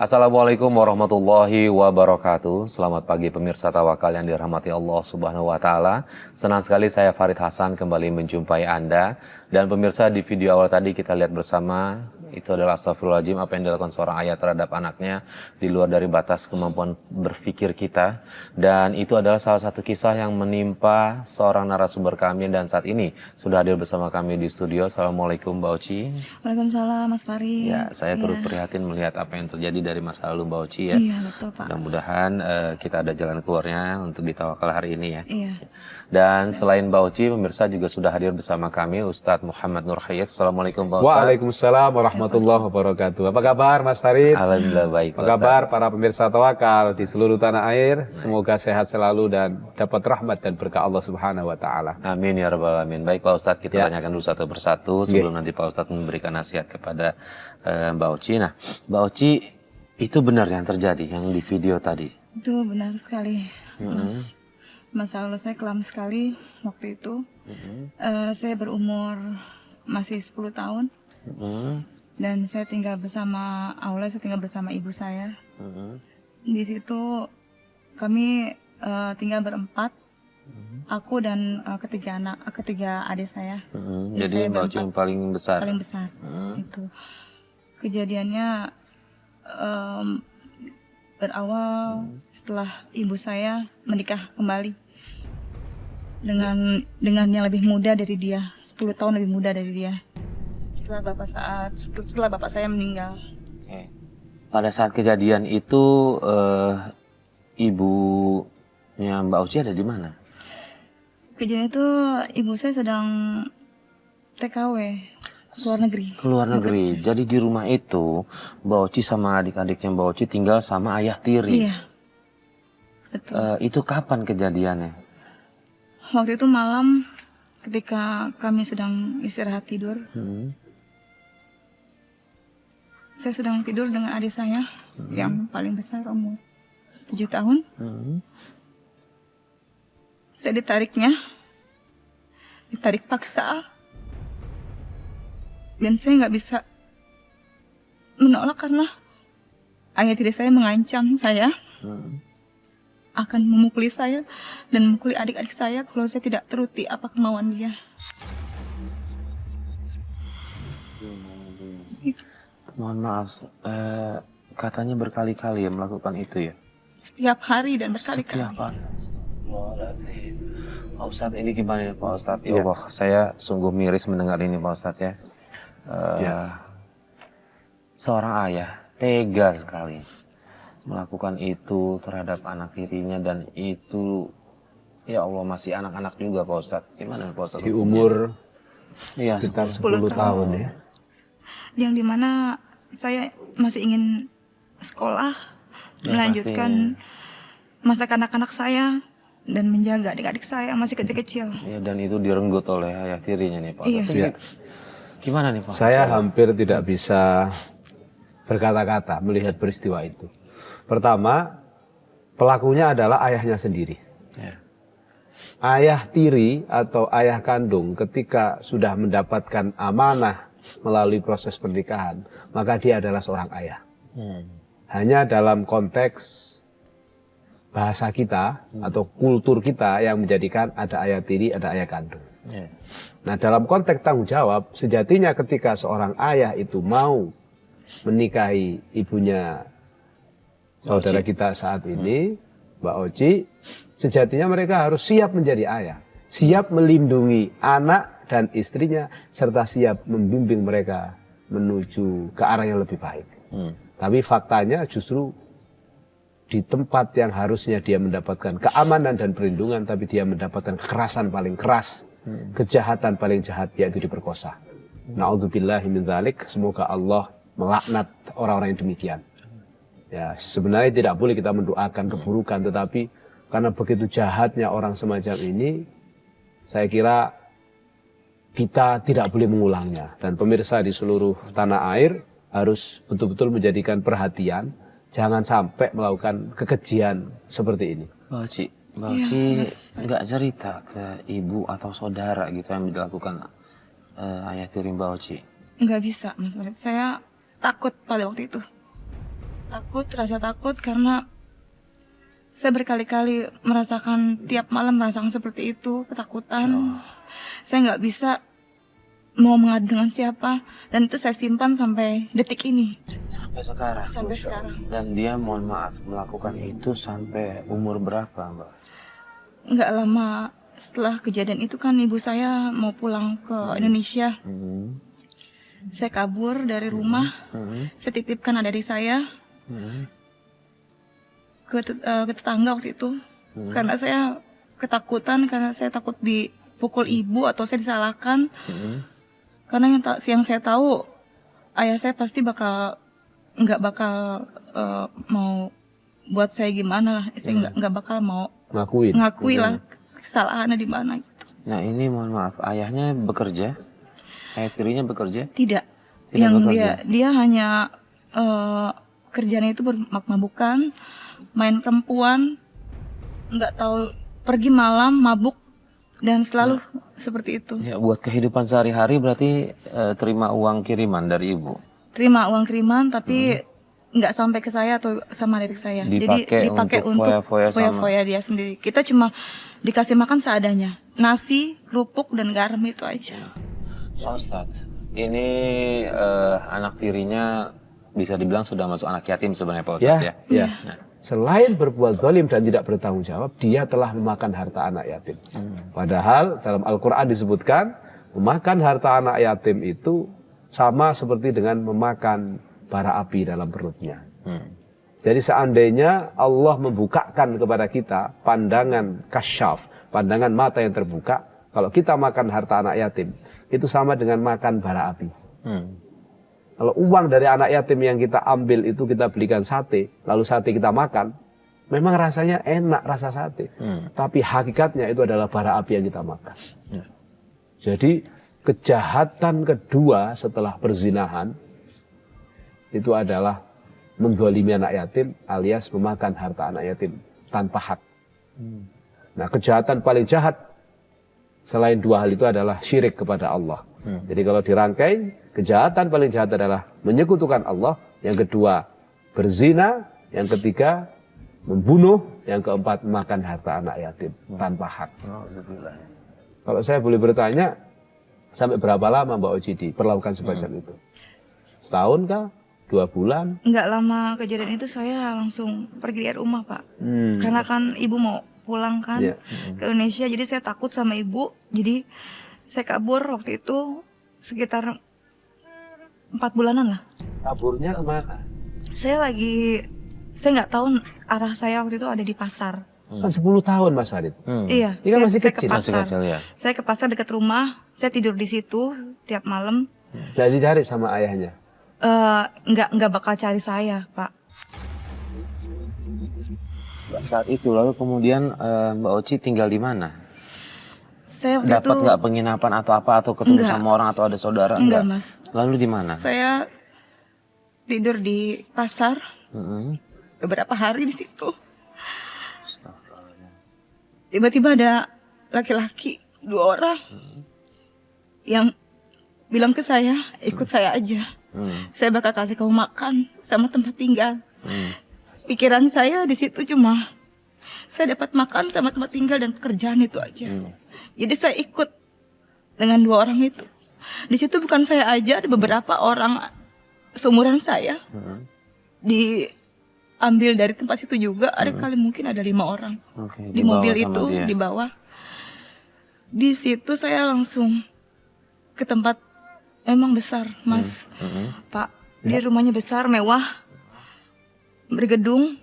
Assalamualaikum warahmatullahi wabarakatuh. Selamat pagi pemirsa Tawakal yang dirahmati Allah Subhanahu wa taala. Senang sekali saya Farid Hasan kembali menjumpai Anda. Dan pemirsa, di video awal tadi kita lihat bersama itu adalah astagfirullahaladzim, apa yang dilakukan seorang ayah terhadap anaknya di luar dari batas kemampuan berpikir kita. Dan itu adalah salah satu kisah yang menimpa seorang narasumber kami dan saat ini sudah hadir bersama kami di studio. Assalamualaikum Mbak Oci. Waalaikumsalam Mas Farid. Ya, saya turut prihatin melihat apa yang terjadi dari masa lalu Mbak Oci ya. Iya betul Pak. Mudah-mudahan kita ada jalan keluarnya untuk di Tawakal hari ini ya. Iya. Dan selain Mbak Oci, pemirsa juga sudah hadir bersama kami Ustadz Muhammad Nur Hayat. Assalamualaikum Pak Ustadz. Waalaikumsalam warahmatullahi wabarakatuh. Apa kabar Mas Farid? Alhamdulillah baik. Apa kabar para pemirsa Tawakal di seluruh tanah air? Semoga sehat selalu dan dapat rahmat dan berkah Allah Subhanahu wa taala. Amin ya rabbal alamin. Baik Pak Ustadz, kita tanyakan dulu satu persatu sebelum nanti Pak Ustadz memberikan nasihat kepada Mbak Oci. Nah, Mbak Oci, itu benar yang terjadi yang di video tadi? Itu benar sekali Mas. Masa lalu saya kelam sekali waktu itu. Saya berumur masih 10 tahun. Dan saya tinggal bersama saya tinggal bersama ibu saya. Di situ kami tinggal berempat. Aku dan ketiga adik saya. Jadi Mbak Oci yang paling besar? Paling besar. Itu. Kejadiannya berawal setelah ibu saya menikah kembali dengan yang lebih muda dari dia, 10 tahun lebih muda dari dia. Setelah bapak saya meninggal. Oke. Pada saat kejadian itu ibunya Mbak Oci ada di mana? Kejadian itu ibu saya sedang TKW keluar negeri. Keluar negeri. Jadi di rumah itu Mbak Oci sama adik-adiknya Mbak Oci tinggal sama ayah tiri. Iya. Betul. Itu kapan kejadiannya? Waktu itu malam ketika kami sedang istirahat tidur. Saya sedang tidur dengan adik saya yang paling besar umur 7 tahun. Saya ditarik paksa. Dan saya nggak bisa menolak karena ayah tiri saya mengancam saya akan memukuli saya dan memukuli adik-adik saya kalau saya tidak turuti apa kemauan dia. Gitu. Mohon maaf, katanya berkali-kali ya melakukan itu ya? Setiap hari dan berkali-kali. Setiap hari. Pak Ustadz, ini gimana nih Pak Ustadz? Ya Allah, saya sungguh miris mendengar ini Pak Ustadz ya. Seorang ayah tega sekali melakukan itu terhadap anak tirinya dan itu ya Allah masih anak-anak juga Pak Ustadz. Gimana Pak Ustadz? Di umur sekitar 10 tahun ya. Yang dimana saya masih ingin sekolah, melanjutkan masa kanak-kanak saya dan menjaga adik-adik saya masih kecil-kecil. Ya, dan itu direnggut oleh ayah tirinya nih Pak Ustadz. Iya. Gimana nih Pak? Saya hampir tidak bisa berkata-kata melihat peristiwa itu. Pertama, pelakunya adalah ayahnya sendiri. Ayah tiri atau ayah kandung ketika sudah mendapatkan amanah melalui proses pernikahan, maka dia adalah seorang ayah. Hanya dalam konteks bahasa kita atau kultur kita yang menjadikan ada ayah tiri, ada ayah kandung. Nah, dalam konteks tanggung jawab, sejatinya ketika seorang ayah itu mau menikahi ibunya saudara kita saat ini, Mbak Oci, sejatinya mereka harus siap menjadi ayah, siap melindungi anak dan istrinya, serta siap membimbing mereka menuju ke arah yang lebih baik. Tapi faktanya justru di tempat yang harusnya dia mendapatkan keamanan dan perlindungan, tapi dia mendapatkan kekerasan paling keras, kejahatan paling jahat, yaitu diperkosa. Na'udzubillahi min dzalik. Semoga Allah melaknat orang-orang yang demikian. Ya, sebenarnya tidak boleh kita mendoakan keburukan, tetapi karena begitu jahatnya orang semacam ini, saya kira kita tidak boleh mengulangnya. Dan pemirsa di seluruh tanah air harus betul-betul menjadikan perhatian, jangan sampai melakukan kekejian seperti ini. Mbak Oci nggak cerita ke ibu atau saudara gitu yang dilakukan ayah tiri Mbak Oci? Nggak bisa Mas Farid, saya takut pada waktu itu. rasa takut karena saya berkali-kali merasakan, tiap malam merasakan seperti itu, ketakutan. Saya nggak bisa mau mengadu dengan siapa, dan itu saya simpan sampai detik ini. Sampai sekarang. Sampai sekarang. Dan dia mohon maaf melakukan itu sampai umur berapa, Mbak? Nggak lama setelah kejadian itu kan ibu saya mau pulang ke Indonesia. Saya kabur dari rumah, saya titipkan adik saya ke tetangga waktu itu, karena saya ketakutan, karena saya takut dipukul ibu atau saya disalahkan. Karena yang saya tahu, ayah saya pasti nggak bakal mau buat saya gimana lah. Saya nggak bakal mau ngakui lah kesalahannya di mana gitu. Nah ini mohon maaf, ayahnya bekerja? Ayah tirinya bekerja? Tidak. Tidak Yang bekerja? dia hanya kerjanya itu bermabuk-mabukan, main perempuan, nggak tahu, pergi malam mabuk dan selalu seperti itu. Ya, buat kehidupan sehari-hari berarti terima uang kiriman dari ibu? Terima uang kiriman tapi nggak sampai ke saya atau sama adik saya. Jadi dipakai untuk foya-foya dia sendiri. Kita cuma dikasih makan seadanya, nasi, kerupuk dan garam itu aja. Ustadz, ini anak tirinya bisa dibilang sudah masuk anak yatim sebenarnya Pak Ustadz ya? Ya. Nah, selain berbuat zalim dan tidak bertanggung jawab, dia telah memakan harta anak yatim. Padahal dalam Al-Quran disebutkan, memakan harta anak yatim itu sama seperti dengan memakan bara api dalam perutnya. Jadi seandainya Allah membukakan kepada kita pandangan kasyaf, pandangan mata yang terbuka, kalau kita makan harta anak yatim, itu sama dengan makan bara api. Kalau uang dari anak yatim yang kita ambil itu kita belikan sate, lalu sate kita makan, memang rasanya enak rasa sate. Tapi hakikatnya itu adalah bara api yang kita makan. Jadi kejahatan kedua setelah perzinahan, itu adalah menzalimi anak yatim alias memakan harta anak yatim tanpa hak. Nah, kejahatan paling jahat selain dua hal itu adalah syirik kepada Allah. Jadi kalau dirangkai, kejahatan paling jahat adalah menyekutukan Allah, yang kedua berzina, yang ketiga membunuh, yang keempat makan harta anak yatim tanpa hak. Kalau saya boleh bertanya, sampai berapa lama Mbak Oji diperlakukan semacam itu? Setahun kah? 2 bulan? Nggak lama kejadian itu saya langsung pergi dari rumah, Pak. Karena kan ibu mau pulang kan ke Indonesia, jadi saya takut sama ibu. Jadi saya kabur waktu itu sekitar 4 bulanan lah. Kaburnya kemana? Saya nggak tahu arah saya waktu itu ada di pasar. Kan 10 tahun Mas Farid. Iya, Ini kan masih saya kecil. ke pasar. Masih kecil, ya. Saya ke pasar dekat rumah, saya tidur di situ tiap malam. Nggak dicari sama ayahnya? Nggak bakal cari saya, Pak. Saat itu lalu kemudian Mbak Oci tinggal di mana? Saya waktu Dapat itu nggak penginapan atau apa, atau ketemu Enggak. sama orang atau ada saudara? Enggak, Mas. Lalu di mana? Saya tidur di pasar beberapa hari di situ. Tiba-tiba ada laki-laki 2 orang yang bilang ke saya, ikut saya aja. Saya bakal kasih kamu makan sama tempat tinggal. Pikiran saya di situ cuma saya dapat makan sama tempat tinggal dan pekerjaan itu aja. Jadi saya ikut dengan 2 orang itu. Di situ bukan saya aja, ada beberapa orang seumuran saya. Diambil dari tempat situ juga, ada kali mungkin ada 5 orang. Di mobil itu di bawah. Di situ saya langsung ke tempat, emang besar, Mas. Pak, dia rumahnya besar, mewah, bergedung.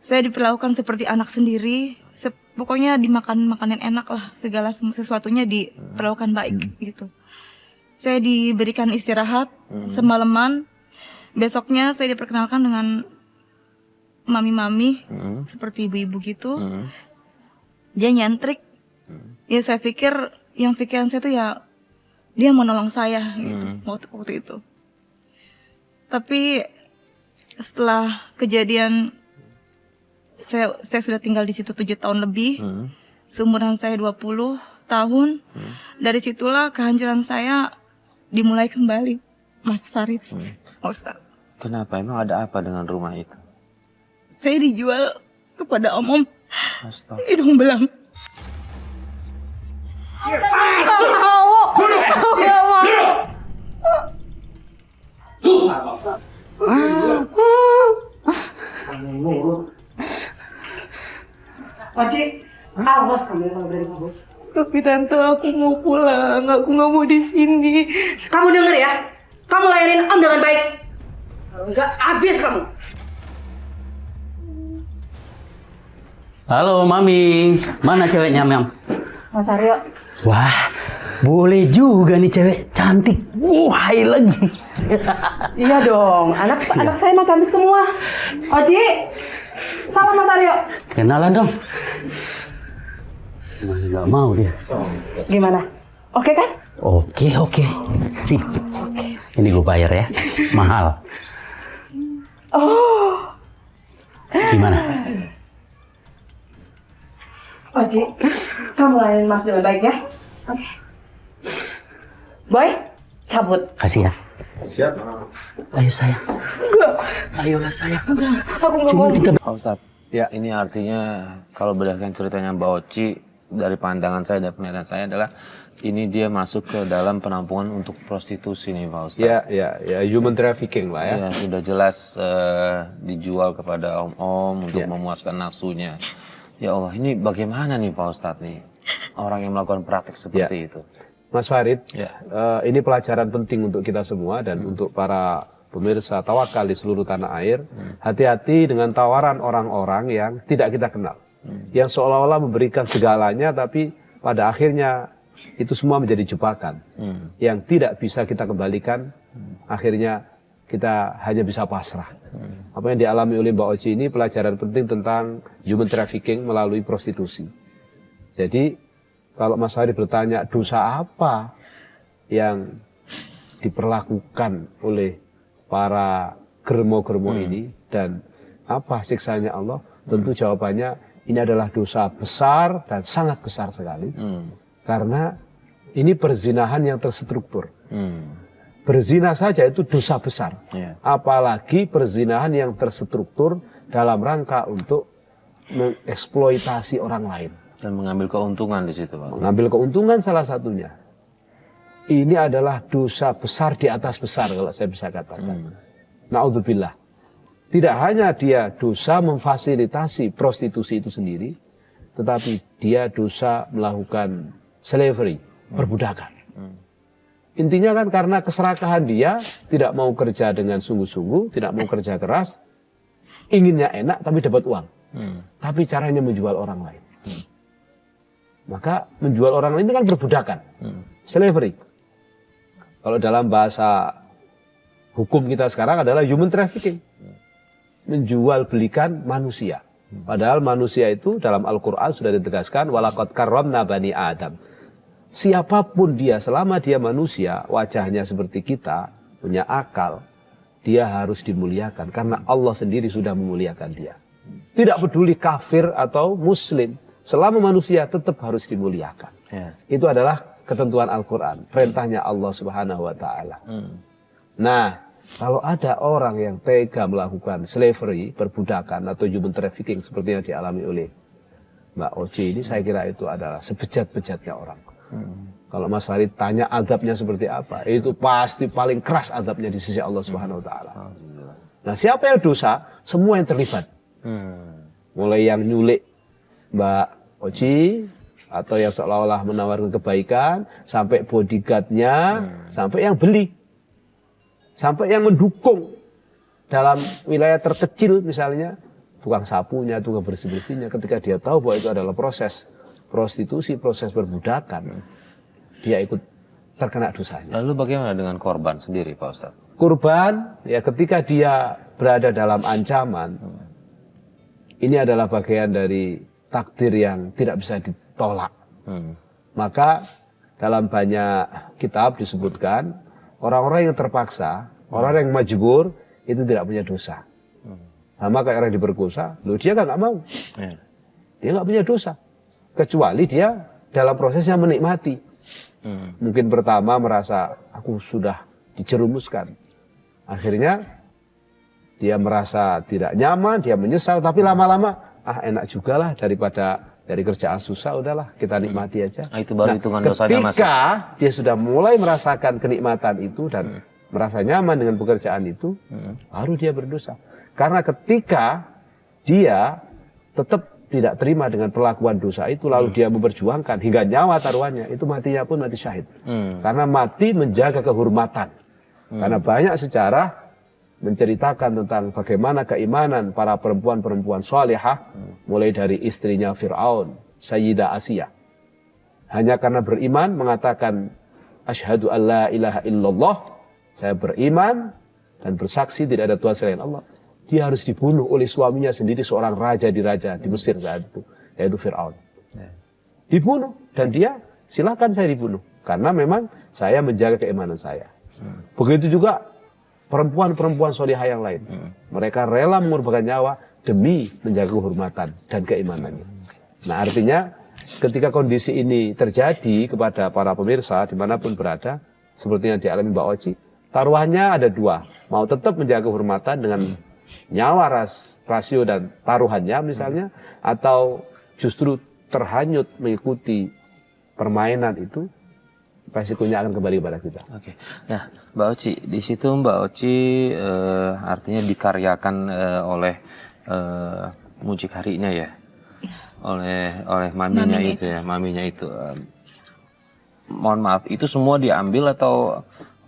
Saya diperlakukan seperti anak sendiri. Pokoknya dimakan makanan enak lah, segala sesuatunya diperlakukan baik gitu. Saya diberikan istirahat semalaman. Besoknya saya diperkenalkan dengan mami-mami seperti ibu-ibu gitu. Dia nyentrik. Ya saya pikir, yang pikiran saya tuh ya dia mau nolong saya gitu waktu itu. Tapi setelah kejadian saya sudah tinggal di situ 7 tahun lebih. Seumuran saya 20 tahun. Dari situlah kehancuran saya dimulai kembali, Mas Farid. Ustaz. Kenapa? Emang ada apa dengan rumah itu? Saya dijual kepada Om Astaga. Hidung Belang. Oci, awas kamu kalau berani kabur. Tapi tante, aku mau pulang. Aku nggak mau di sini. Kamu denger ya, kamu layanin Om dengan baik. Kalau enggak, habis kamu. Halo Mami, mana ceweknya Mam? Mas Aryo. Wah, boleh juga nih cewek cantik. Wah, lagi. Iya dong, anak saya mah cantik semua. Oci, salam Mas Aryo. Kenalan dong. Masih nggak mau dia. Gimana? Oke kan? Oke, sip. Ini gue bayar ya, mahal. Oh, Gimana? Oci, kamu layanin Mas dengan baik ya. Oke. Boy, cabut. Kasih ya. Siap. Ayo sayang. Ayolah sayang. Aku nggak mau. Pak Ustadz, ya ini artinya kalau berdasarkan ceritanya Mbak Oci, dari pandangan saya dan penilaian saya adalah ini dia masuk ke dalam penampungan untuk prostitusi nih Pak Ustadz. Ya, human trafficking lah ya. Ya, sudah jelas dijual kepada om-om untuk memuaskan nafsunya. Ya Allah, ini bagaimana nih Pak Ustadz nih? Orang yang melakukan praktik seperti itu. Mas Farid, Ya. ini pelajaran penting untuk kita semua dan untuk para pemirsa Tawakal di seluruh tanah air. Hati-hati dengan tawaran orang-orang yang tidak kita kenal. Yang seolah-olah memberikan segalanya tapi pada akhirnya itu semua menjadi jebakan. Yang tidak bisa kita kembalikan, akhirnya kita hanya bisa pasrah. Apa yang dialami oleh Mbak Oci ini pelajaran penting tentang human trafficking melalui prostitusi. Jadi kalau Mas Farid bertanya dosa apa yang diperlakukan oleh para germo-germo ini dan apa siksanya Allah, tentu jawabannya ini adalah dosa besar dan sangat besar sekali. Karena ini perzinahan yang terstruktur. Berzina saja itu dosa besar. Apalagi perzinahan yang terstruktur dalam rangka untuk mengeksploitasi orang lain. Dan mengambil keuntungan di situ Pak. Mengambil keuntungan salah satunya. Ini adalah dosa besar di atas besar kalau saya bisa katakan. Na'udzubillah. Tidak hanya dia dosa memfasilitasi prostitusi itu sendiri, tetapi dia dosa melakukan slavery, perbudakan. Intinya kan karena keserakahan dia, tidak mau kerja dengan sungguh-sungguh, tidak mau kerja keras, inginnya enak tapi dapat uang. Tapi caranya menjual orang lain. Maka menjual orang lain itu kan perbudakan, slavery. Kalau dalam bahasa hukum kita sekarang adalah human trafficking. Menjual belikan manusia. Padahal manusia itu dalam Al-Quran sudah ditegaskan, walaqad karramna bani Adam. Siapapun dia, selama dia manusia, wajahnya seperti kita, punya akal, dia harus dimuliakan. Karena Allah sendiri sudah memuliakan dia. Tidak peduli kafir atau muslim, selama manusia tetap harus dimuliakan. Itu adalah ketentuan Al-Quran, perintahnya Allah Subhanahu wa Ta'ala. Nah, kalau ada orang yang tega melakukan slavery, perbudakan atau human trafficking seperti yang dialami oleh Mbak Oci ini, saya kira itu adalah sebejat-bejatnya orang. Kalau Mas Farid tanya azabnya seperti apa, itu pasti paling keras azabnya di sisi Allah Subhanahu wa Ta'ala. Nah, siapa yang dosa? Semua yang terlibat. Mulai yang nyulik Mbak Oci, atau yang seolah-olah menawarkan kebaikan, sampai bodyguardnya, sampai yang beli, sampai yang mendukung dalam wilayah terkecil misalnya, tukang sapunya, tukang bersih-bersihnya, ketika dia tahu bahwa itu adalah proses prostitusi, proses perbudakan, dia ikut terkena dosanya. Lalu bagaimana dengan korban sendiri Pak Ustadz? Korban, ya ketika dia berada dalam ancaman, ini adalah bagian dari takdir yang tidak bisa ditolak. Maka dalam banyak kitab disebutkan, orang-orang yang terpaksa, orang yang majbur, itu tidak punya dosa. Sama kayak orang yang diperkosa, loh dia kan nggak mau. Dia nggak punya dosa. Kecuali dia dalam prosesnya menikmati. Mungkin pertama merasa, aku sudah dijerumuskan. Akhirnya dia merasa tidak nyaman, dia menyesal, tapi lama-lama enak juga lah daripada dari kerjaan susah, udahlah kita nikmati aja. Itu baru hitungan dosanya masuk. Ketika dia sudah mulai merasakan kenikmatan itu dan merasa nyaman dengan pekerjaan itu, baru dia berdosa. Karena ketika dia tetap tidak terima dengan perlakuan dosa itu, lalu dia memperjuangkan hingga nyawa taruhannya, itu matinya pun mati syahid. Karena mati menjaga kehormatan. Karena banyak sejarah menceritakan tentang bagaimana keimanan para perempuan-perempuan salihah, mulai dari istrinya Fir'aun, Sayyidah Asiyah. Hanya karena beriman mengatakan, asyhadu an la ilaha illallah, saya beriman dan bersaksi tidak ada Tuhan selain Allah. Dia harus dibunuh oleh suaminya sendiri, seorang raja di Mesir saat itu, yaitu Fir'aun. Dibunuh, dan dia silakan saya dibunuh, karena memang saya menjaga keimanan saya. Begitu juga perempuan-perempuan solihah yang lain. Mereka rela mengorbankan nyawa demi menjaga kehormatan dan keimanannya. Nah, artinya ketika kondisi ini terjadi kepada para pemirsa dimanapun berada, seperti yang dialami Mbak Oci, taruhannya ada dua. Mau tetap menjaga kehormatan dengan nyawa, rasio dan taruhannya misalnya, atau justru terhanyut mengikuti permainan itu, resikonya akan kembali kepada kita. Oke. Nah, Mbak Oci, di situ Mbak Oci artinya dikaryakan oleh mucikarinya ya, oleh maminya itu ya, maminya itu. Mohon maaf, itu semua diambil atau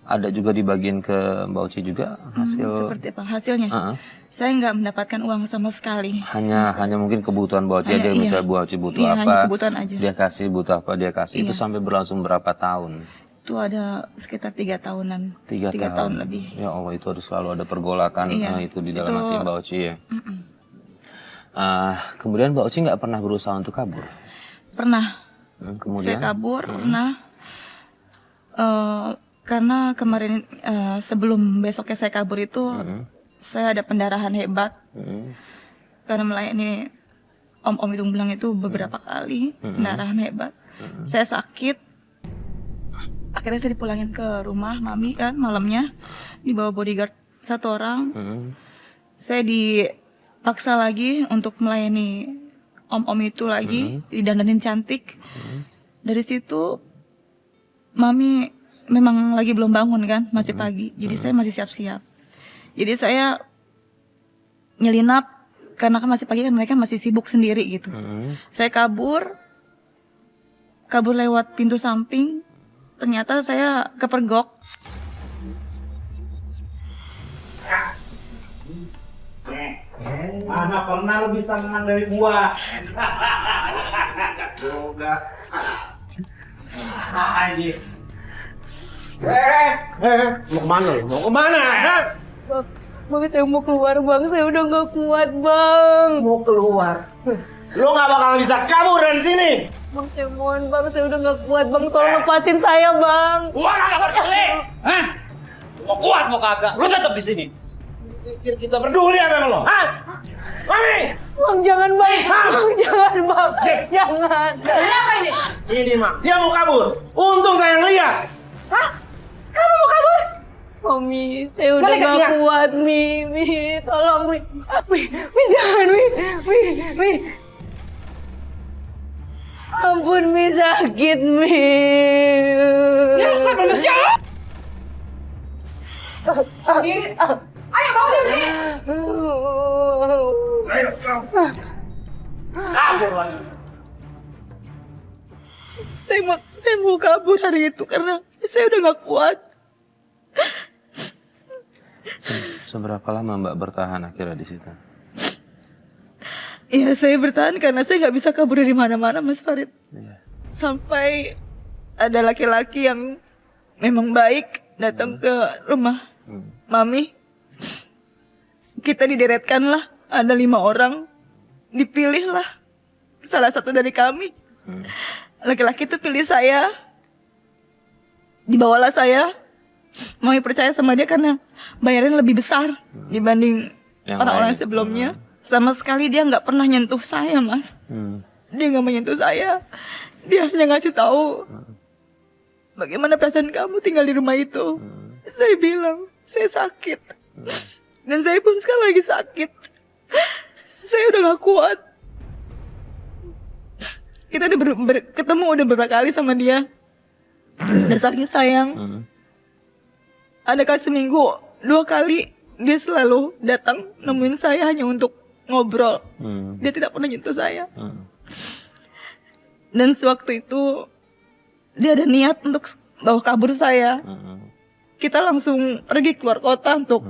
ada juga dibagiin ke Mbak Oci juga hasil? Seperti apa hasilnya? Saya nggak mendapatkan uang sama sekali. Hanya mungkin kebutuhan Mbak Oci aja, misalnya Mbak Oci butuh apa, hanya kebutuhan aja. dia kasih, butuh apa dia kasih. Itu sampai berlangsung berapa tahun? Itu ada sekitar 3 tahunan. 3 tahun lebih. Ya Allah, itu harus selalu ada pergolakan itu di dalam hati Mbak Oci ya. Kemudian Mbak Oci nggak pernah berusaha untuk kabur? Pernah. Kemudian? Saya kabur pernah. Karena kemarin sebelum besoknya saya kabur itu, saya ada pendarahan hebat. Karena melayani Om Hidung Belang itu beberapa kali pendarahan hebat. Saya sakit. Akhirnya saya dipulangin ke rumah mami kan malamnya, dibawa bodyguard 1 orang. Saya dipaksa lagi untuk melayani om-om itu lagi, didandanin cantik. Dari situ mami memang lagi belum bangun kan, masih pagi. Jadi saya masih siap-siap. Jadi saya nyelinap karena kan masih pagi kan, mereka masih sibuk sendiri gitu. Saya kabur lewat pintu samping. Ternyata saya kepergok. Mana pernah lu bisa menang dari gua? Yoga. Anjir. Mau kemana lu? Mau kemana? Bang, saya mau keluar bang, saya udah gak kuat bang. Mau keluar? Lu gak bakal bisa kabur dari sini. Bang, saya mohon bang, saya udah gak kuat bang, tolong lepasin saya bang. Gua gak peduli. Hah? Mau kuat mau kagak? Lu tetap di sini. Pikir kita peduli apa sama lo? Hah? Mami! Bang jangan bang, bang jangan bang, jangan. Kenapa ini? Ini mak, dia mau kabur. Untung saya yang lihat. Hah? Kamu mau kabur? Mami, saya udah gak kuat, Mi, tolong, Mi, jangan, Mi. Ampun, Mi, sakit, Mi. Dasar manusia lo! Diri. Ayo, bawa dia, Mi. Kabur lagi. Saya mau kabur hari itu karena saya udah gak kuat. Seberapa lama Mbak bertahan akhirnya di situ? Iya, saya bertahan karena saya nggak bisa kabur dari mana-mana, Mas Farid. Iya. Sampai ada laki-laki yang memang baik datang ke rumah Mami. Kita dideretkan lah, ada 5 orang. Dipilih lah salah satu dari kami. Laki-laki itu pilih saya. Dibawalah saya. Mami percaya sama dia karena bayarannya lebih besar dibanding orang-orang sebelumnya. Sama sekali dia nggak pernah nyentuh saya, Mas. Dia nggak menyentuh saya. Dia hanya ngasih tahu bagaimana perasaan kamu tinggal di rumah itu. Saya bilang saya sakit. Dan saya pun sekarang lagi sakit. Saya udah gak kuat. Kita udah ketemu udah beberapa kali sama dia. Udah saling sayang. Ada kali seminggu 2 kali dia selalu datang nemuin saya hanya untuk ngobrol. Dia tidak pernah nyentuh saya. Dan sewaktu itu dia ada niat untuk bawa kabur saya. Kita langsung pergi keluar kota untuk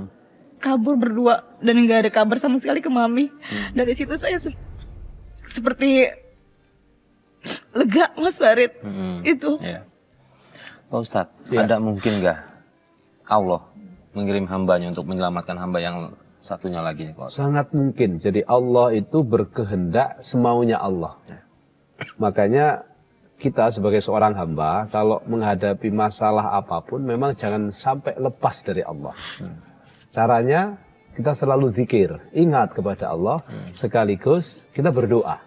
kabur berdua dan nggak ada kabar sama sekali ke mami. Dari situ saya seperti lega, Mas Farid. Itu. Ya. Pak Ustadz, ada mungkin nggak Allah mengirim hambanya untuk menyelamatkan hamba yang satunya lagi nih Pak Ustadz? Sangat mungkin. Jadi Allah itu berkehendak semaunya Allah. Makanya kita sebagai seorang hamba kalau menghadapi masalah apapun memang jangan sampai lepas dari Allah. Caranya kita selalu zikir, ingat kepada Allah, sekaligus kita berdoa.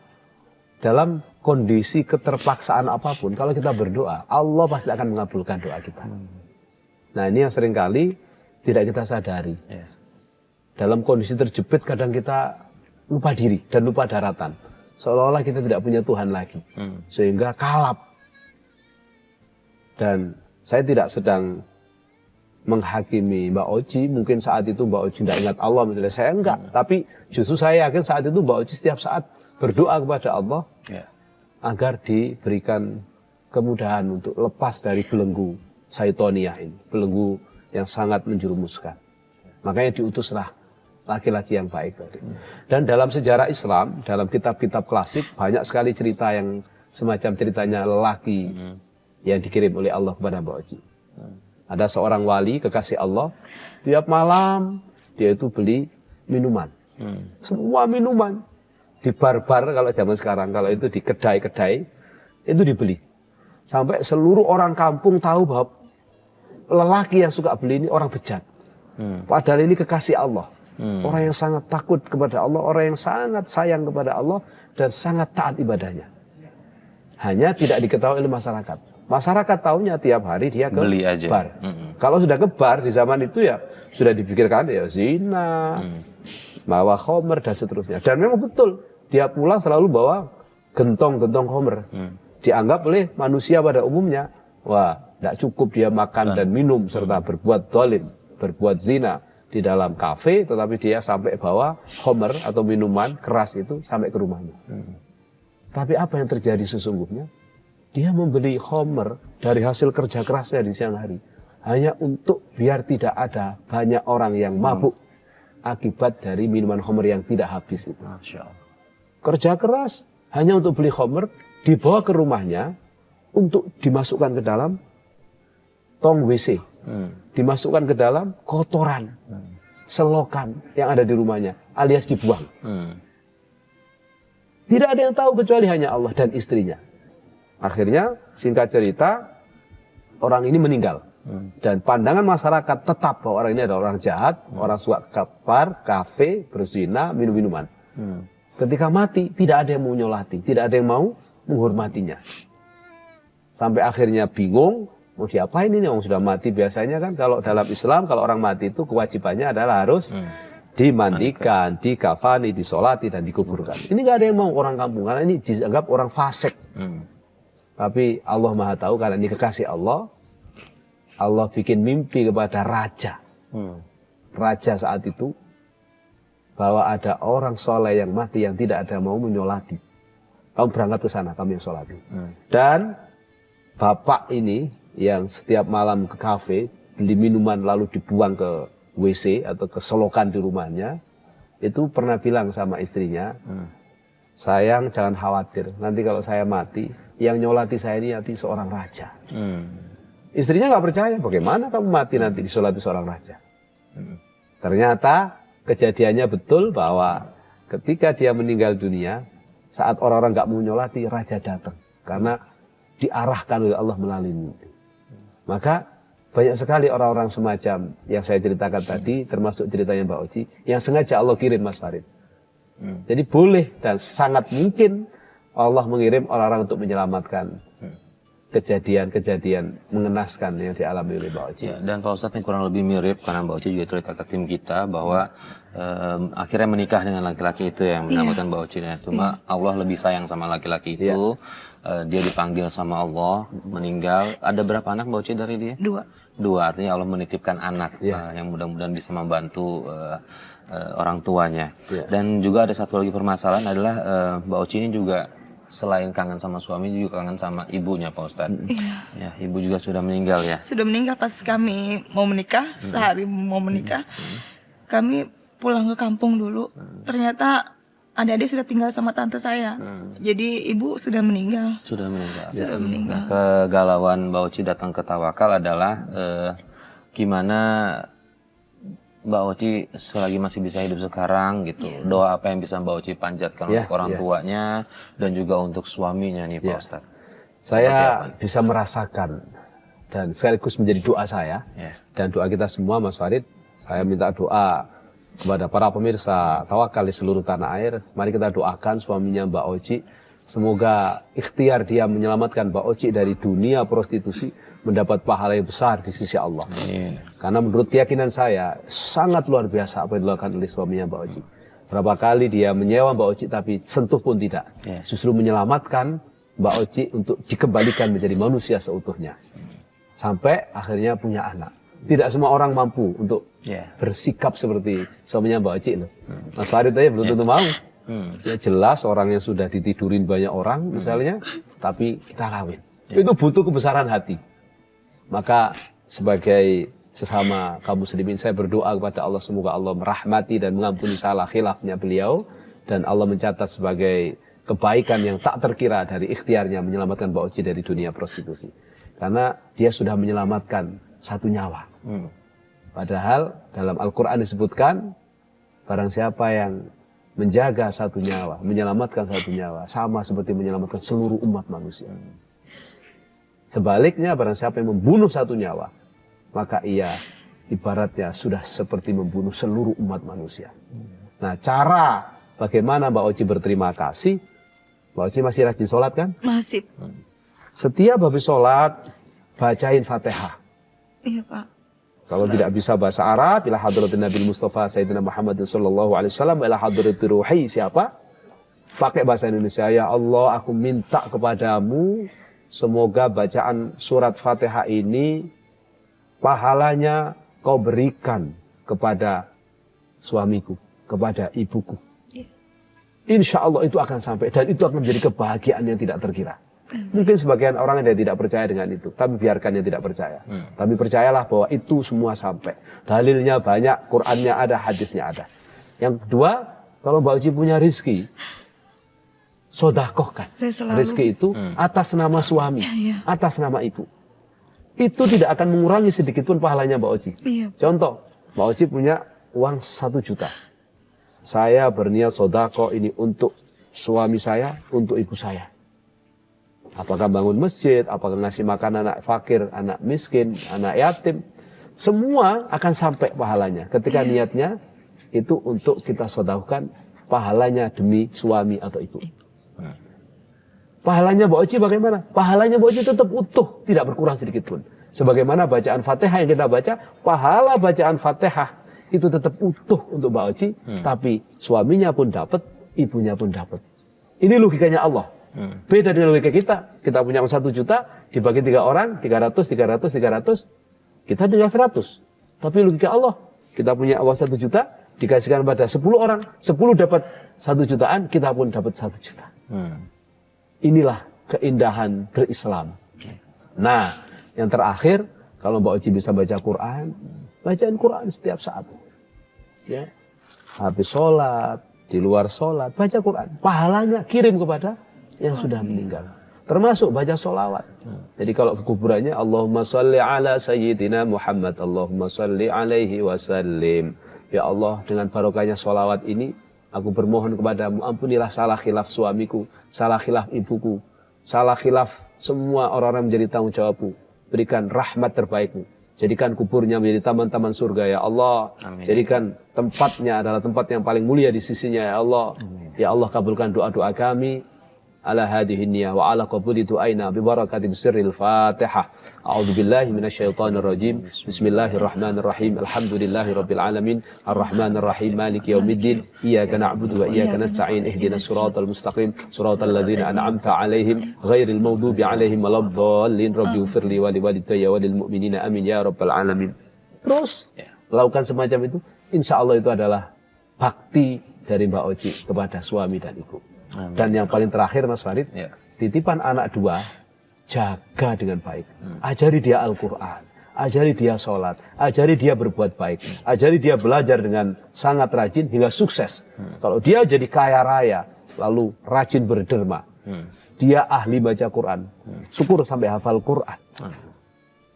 Dalam kondisi keterpaksaan apapun, kalau kita berdoa, Allah pasti akan mengabulkan doa kita. Nah ini yang seringkali tidak kita sadari. Dalam kondisi terjepit kadang kita lupa diri dan lupa daratan. Seolah-olah kita tidak punya Tuhan lagi. Sehingga kalap. Dan saya tidak sedang menghakimi Mbak Oji. Mungkin saat itu Mbak Oji tidak ingat Allah. Misalnya saya enggak. Tapi justru saya yakin saat itu Mbak Oji setiap saat berdoa kepada Allah. Agar diberikan kemudahan untuk lepas dari belenggu Syaitoniyah ini. Belenggu yang sangat menjerumuskan. Makanya diutuslah laki-laki yang baik tadi. Dan dalam sejarah Islam, dalam kitab-kitab klasik, banyak sekali cerita yang semacam ceritanya lelaki yang dikirim oleh Allah kepada Mbak Oji. Ada seorang wali, kekasih Allah, tiap malam dia itu beli minuman. Semua minuman. Di bar-bar kalau zaman sekarang, kalau itu di kedai-kedai, itu dibeli. Sampai seluruh orang kampung tahu bahwa lelaki yang suka beli ini orang bejat. Padahal ini kekasih Allah. Orang yang sangat takut kepada Allah, orang yang sangat sayang kepada Allah, dan sangat taat ibadahnya. Hanya tidak diketahui oleh masyarakat. Masyarakat tahunya tiap hari dia ke beli aja. Bar. Kalau sudah ke bar di zaman itu ya sudah dipikirkan ya zina, bawa khomer dan seterusnya. Dan memang betul, dia pulang selalu bawa gentong-gentong khomer. Dianggap oleh manusia pada umumnya, wah, tidak cukup dia makan dan minum serta berbuat zalim, berbuat zina di dalam kafe, tetapi dia sampai bawa khomer atau minuman keras itu sampai ke rumahnya. Tapi apa yang terjadi sesungguhnya? Dia membeli khomer dari hasil kerja kerasnya di siang hari hanya untuk biar tidak ada banyak orang yang mabuk akibat dari minuman khomer yang tidak habis itu. Masya Allah. Kerja keras hanya untuk beli khomer, dibawa ke rumahnya untuk dimasukkan ke dalam tong WC, dimasukkan ke dalam kotoran, selokan yang ada di rumahnya, alias dibuang. Tidak ada yang tahu kecuali hanya Allah dan istrinya. Akhirnya singkat cerita orang ini meninggal. Dan pandangan masyarakat tetap bahwa orang ini adalah orang jahat, orang suka ke bar, kafe, berzina, minum-minuman. Ketika mati tidak ada yang mau nyolati, tidak ada yang mau menghormatinya. Sampai akhirnya bingung, mau diapain ini orang sudah mati. Biasanya kan kalau dalam Islam kalau orang mati itu kewajibannya adalah harus dimandikan, dikafani, disolati dan dikuburkan. Ini nggak ada yang mau orang kampung karena ini dianggap orang fasik. Tapi Allah Maha tahu karena ini kekasih Allah. Allah bikin mimpi kepada raja. Raja saat itu bahwa ada orang soleh yang mati yang tidak ada mau menyolati. Kamu berangkat ke sana, kami yang solati. Dan bapak ini yang setiap malam ke kafe beli minuman lalu dibuang ke WC atau ke selokan di rumahnya, itu pernah bilang sama istrinya, sayang jangan khawatir, nanti kalau saya mati, yang nyolati saya ini nanti seorang raja. Istrinya nggak percaya, bagaimana kamu mati nanti disolati seorang raja? Ternyata kejadiannya betul bahwa ketika dia meninggal dunia, saat orang-orang nggak mau nyolati, raja datang. Karena diarahkan oleh Allah melalui mimpi. Maka banyak sekali orang-orang semacam yang saya ceritakan tadi, termasuk ceritanya Mbak Oji, yang sengaja Allah kirim Mas Farid. Jadi boleh dan sangat mungkin Allah mengirim orang-orang untuk menyelamatkan kejadian-kejadian mengenaskan yang dialami oleh Mbak Oci. Ya, dan Pak Ustadz yang kurang lebih mirip karena Mbak Oci juga cerita ke tim kita bahwa akhirnya menikah dengan laki-laki itu yang menyelamatkan Mbak Oci. Cuma Allah lebih sayang sama laki-laki itu. Dia dipanggil sama Allah, meninggal. Ada berapa anak Mbak Oci dari dia? 2. Artinya Allah menitipkan anak yang mudah-mudahan bisa membantu orang tuanya. Dan juga ada satu lagi permasalahan adalah Mbak Oci ini juga selain kangen sama suami juga kangen sama ibunya Pak Ustadz. Ya, ibu juga sudah meninggal ya. Sudah meninggal pas kami mau menikah, sehari mau menikah. Kami pulang ke kampung dulu. Ternyata adik-adik sudah tinggal sama tante saya. Jadi ibu sudah meninggal. Sudah meninggal. Sudah meninggal. Kegalauan Mbak Oci datang ke Tawakal adalah gimana Mbak Oci selagi masih bisa hidup sekarang gitu. Doa apa yang bisa Mbak Oci panjatkan untuk orang tuanya dan juga untuk suaminya nih Pak Ustadz. Saya bisa merasakan dan sekaligus menjadi doa saya dan doa kita semua Mas Farid. Saya minta doa kepada para pemirsa Tawakal di seluruh tanah air. Mari kita doakan suaminya Mbak Oci. Semoga ikhtiar dia menyelamatkan Mbak Oci dari dunia prostitusi mendapat pahala yang besar di sisi Allah. Karena menurut keyakinan saya sangat luar biasa apa yang dilakukan oleh suaminya Mbak Oci. Berapa kali dia menyewa Mbak Oci tapi sentuh pun tidak. Justru menyelamatkan Mbak Oci untuk dikembalikan menjadi manusia seutuhnya. Sampai akhirnya punya anak. Tidak semua orang mampu untuk bersikap seperti suaminya Mbak Oci loh. Mas Farid aja belum tentu mau. Ya jelas orang yang sudah ditidurin banyak orang misalnya, tapi kita kawin. Itu butuh kebesaran hati. Maka sebagai sesama kaum muslimin saya berdoa kepada Allah semoga Allah merahmati dan mengampuni salah khilafnya beliau dan Allah mencatat sebagai kebaikan yang tak terkira dari ikhtiarnya menyelamatkan Mbak Oci dari dunia prostitusi. Karena dia sudah menyelamatkan satu nyawa. Padahal dalam Al-Quran disebutkan barang siapa yang menjaga satu nyawa, menyelamatkan satu nyawa, sama seperti menyelamatkan seluruh umat manusia. Sebaliknya, barang siapa yang membunuh satu nyawa, maka ia ibaratnya sudah seperti membunuh seluruh umat manusia. Nah, cara bagaimana Mbak Oci berterima kasih, Mbak Oci masih rajin sholat kan? Masih. Setiap habis sholat, bacain Fatihah. Iya Pak. Kalau tidak bisa bahasa Arab, ila hadratin Nabi Mustafa Sayyidina Muhammad sallallahu alaihi wasallam, ila hadratir ruhi siapa? Pakai bahasa Indonesia. Ya Allah, aku minta kepadamu semoga bacaan surat Fatihah ini pahalanya kau berikan kepada suamiku, kepada ibuku. Insya Allah itu akan sampai dan itu akan menjadi kebahagiaan yang tidak terkira. Mungkin sebagian orang yang tidak percaya dengan itu, tapi biarkan yang tidak percaya. Tapi percayalah bahwa itu semua sampai. Dalilnya banyak, Qur'annya ada, hadisnya ada. Yang kedua, kalau Mbak Oci punya rizki, sodakohkan. Rizki itu atas nama suami, atas nama ibu. Itu tidak akan mengurangi sedikit pun pahalanya Mbak Oci. Contoh, Mbak Oci punya uang 1 juta. Saya berniat sodakoh ini untuk suami saya, untuk ibu saya. Apakah bangun masjid, apakah ngasih makan anak fakir, anak miskin, anak yatim. Semua akan sampai pahalanya. Ketika niatnya itu untuk kita sedekahkan pahalanya demi suami atau ibu. Pahalanya Mbak Oci bagaimana? Pahalanya Mbak Oci tetap utuh, tidak berkurang sedikit pun. Sebagaimana bacaan Fatihah yang kita baca, pahala bacaan Fatihah itu tetap utuh untuk Mbak Oci, tapi suaminya pun dapat, ibunya pun dapat. Ini logikanya Allah. Beda dengan logika kita. Kita punya 1 juta, dibagi 3 orang, 300, 300, 300. Kita tinggal 100. Tapi logika Allah. Kita punya uang 1 juta, dikasihkan pada 10 orang. 10 dapat 1 jutaan, kita pun dapat 1 juta. Inilah keindahan berislam. Nah, yang terakhir, kalau Mbak Oci bisa baca Quran, bacain Quran setiap saat. Ya. Habis sholat, di luar sholat, baca Quran. Pahalanya kirim kepada yang sudah meninggal. Termasuk baca sholawat. Jadi kalau ke kuburannya, Allahumma sholli ala sayyidina Muhammad, Allahumma sholli alaihi wasallim. Ya Allah, dengan barokahnya sholawat ini, aku bermohon kepadamu, ampunilah salah khilaf suamiku, salah khilaf ibuku, salah khilaf semua orang-orang menjadi tanggung jawabku. Berikan rahmat terbaikmu. Jadikan kuburnya menjadi taman-taman surga, ya Allah. Amin. Jadikan tempatnya adalah tempat yang paling mulia di sisinya, ya Allah. Amin. Ya Allah, kabulkan doa-doa kami. ala hadhihi niyyah wa ala qabuli du'aina bi barakati sirril Fatihah. A'udzu billahi minasyaitonir rajim. Bismillahirrahmanirrahim. Alhamdulillahi rabbil alamin. Arrahmanir rahim. Maliki yaumiddin. Iyyaka na'budu wa iyyaka nasta'in. Ihdinas siratal mustaqim. Siratal ladzina an'amta 'alaihim ghairil maghdubi alaihim waladdallin. Rabbighfirli wa liwalidayya wa lil mu'minina amin ya rabbal alamin. Terus lakukan semacam itu, insya Allah itu adalah bakti dari Mbak Oci kepada suami dan ibu. Dan yang paling terakhir Mas Farid, titipan anak dua, jaga dengan baik. Ajari dia Al-Quran, ajari dia sholat, ajari dia berbuat baik, ajari dia belajar dengan sangat rajin hingga sukses. Kalau dia jadi kaya raya, lalu rajin berderma, dia ahli baca Quran, syukur sampai hafal Quran,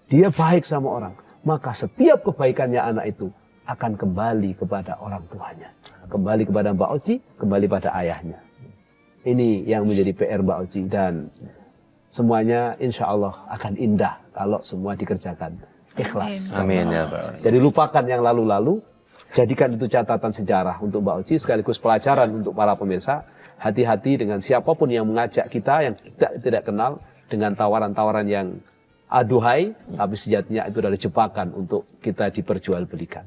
dia baik sama orang, maka setiap kebaikannya anak itu akan kembali kepada orang tuanya, kembali kepada Mbak Oci, kembali pada ayahnya. Ini yang menjadi PR Mbak Oci, dan semuanya insya Allah akan indah kalau semua dikerjakan ikhlas. Amin ya Pak. Jadi lupakan yang lalu-lalu, jadikan itu catatan sejarah untuk Mbak Oci sekaligus pelajaran untuk para pemirsa. Hati-hati dengan siapapun yang mengajak kita yang kita tidak kenal dengan tawaran-tawaran yang aduhai, tapi sejatinya itu adalah jebakan untuk kita diperjualbelikan.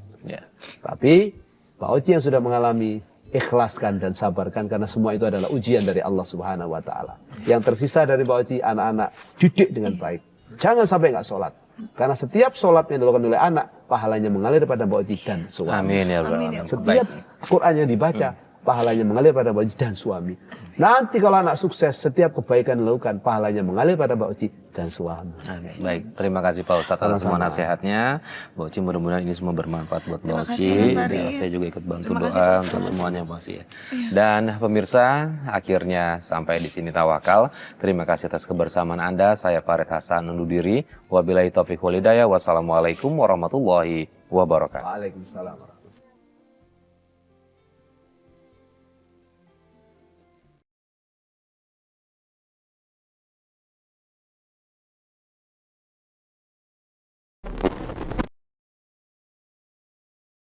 Tapi Mbak Oci yang sudah mengalami, ikhlaskan dan sabarkan karena semua itu adalah ujian dari Allah Subhanahu wa taala. Yang tersisa dari Mbak Oci, anak-anak didik dengan baik. Jangan sampai nggak sholat. Karena setiap sholat yang dilakukan oleh anak, pahalanya mengalir pada Mbak Oci dan suami. Amin ya Rabbal. Setiap Quran yang dibaca, pahalanya mengalir pada Mbak Oci dan suami. Nanti kalau anak sukses, setiap kebaikan dilakukan, pahalanya mengalir pada Mbak Oci dan suami. Amin. Baik, terima kasih Pak Ustadz atas semua nasihatnya. Mbak Oci, mudah-mudahan ini semua bermanfaat buat Mbak Oci. Saya juga ikut bantu doa untuk semuanya Mbak Oci ya. Dan pemirsa, akhirnya sampai di sini tawakal. Terima kasih atas kebersamaan Anda. Saya Farid Hasan undur diri. Wabillahi taufiq wal hidayah. Wassalamualaikum warahmatullahi wabarakatuh. Waalaikumsalam.